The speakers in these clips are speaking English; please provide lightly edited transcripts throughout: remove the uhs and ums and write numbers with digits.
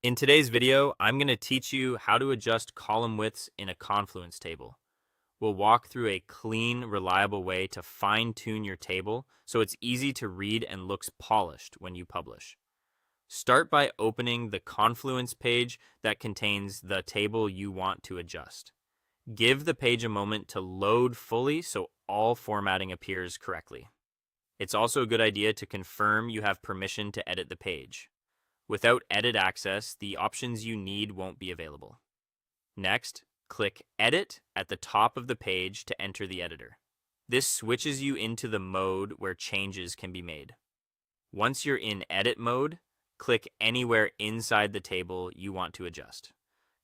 In today's video, I'm going to teach you how to adjust column widths in a Confluence table. We'll walk through a clean, reliable way to fine-tune your table so it's easy to read and looks polished when you publish. Start by opening the Confluence page that contains the table you want to adjust. Give the page a moment to load fully so all formatting appears correctly. It's also a good idea to confirm you have permission to edit the page. Without edit access, the options you need won't be available. Next, click Edit at the top of the page to enter the editor. This switches you into the mode where changes can be made. Once you're in edit mode, click anywhere inside the table you want to adjust.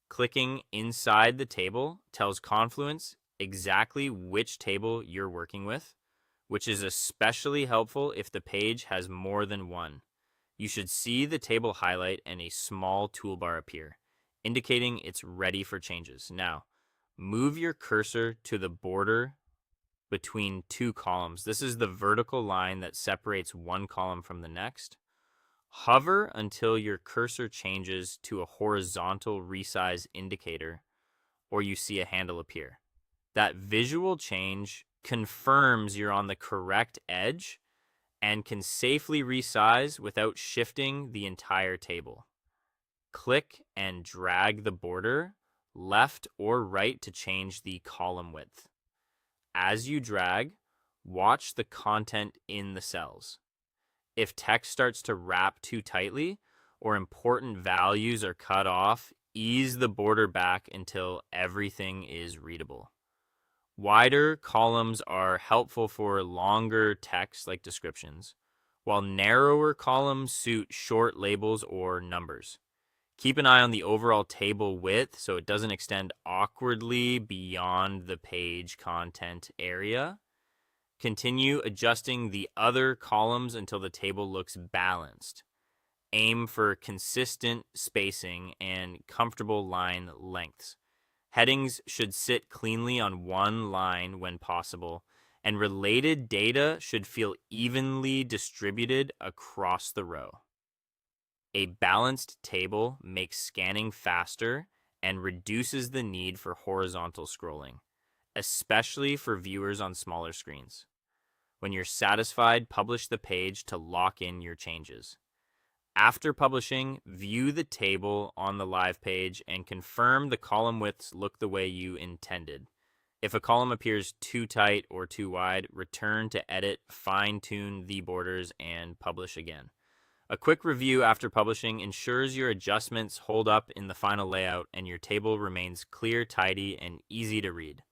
Clicking inside the table tells Confluence exactly which table you're working with, which is especially helpful if the page has more than one. You should see the table highlight and a small toolbar appear, indicating it's ready for changes. Now, move your cursor to the border between two columns. This is the vertical line that separates one column from the next. Hover until your cursor changes to a horizontal resize indicator, or you see a handle appear. That visual change confirms you're on the correct edge and can safely resize without shifting the entire table. Click and drag the border left or right to change the column width. As you drag, watch the content in the cells. If text starts to wrap too tightly or important values are cut off, ease the border back until everything is readable. Wider columns are helpful for longer text like descriptions, while narrower columns suit short labels or numbers. Keep an eye on the overall table width so it doesn't extend awkwardly beyond the page content area. Continue adjusting the other columns until the table looks balanced. Aim for consistent spacing and comfortable line lengths. Headings should sit cleanly on one line when possible, and related data should feel evenly distributed across the row. A balanced table makes scanning faster and reduces the need for horizontal scrolling, especially for viewers on smaller screens. When you're satisfied, publish the page to lock in your changes. After publishing, view the table on the live page and confirm the column widths look the way you intended. If a column appears too tight or too wide, return to edit, fine-tune the borders, and publish again. A quick review after publishing ensures your adjustments hold up in the final layout and your table remains clear, tidy, and easy to read.